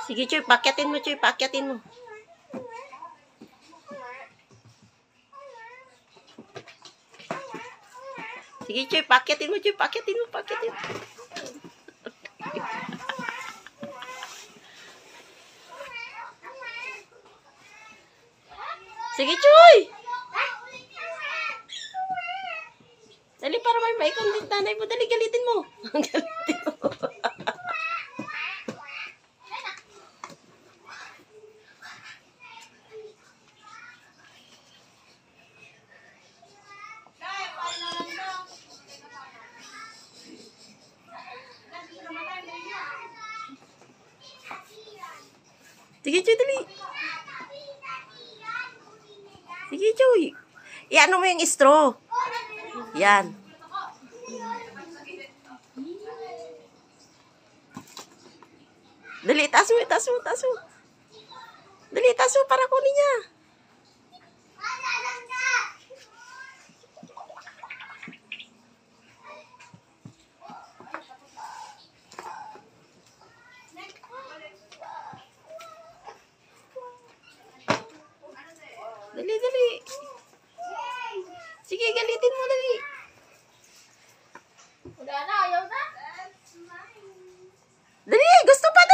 Sige, Choy, pakyatin mo, Choy, pakyatin mo. Sige, Choy, pakyatin mo, Choy, pakyatin mo, pakyatin mo. Sige, Choy! Dali, para may maikon din tanay mo. Dali, galitin mo. Galitin mo. Sige, Choy, dali. Sige, Choy. Iano mo yung straw. Yan. Dali, taas mo, taas mo, taas mo. Dali, taas mo para kunin niya. Dali, dali. Sige, galitin mo, dali. Udah na, ayaw na. Dali, gusto pa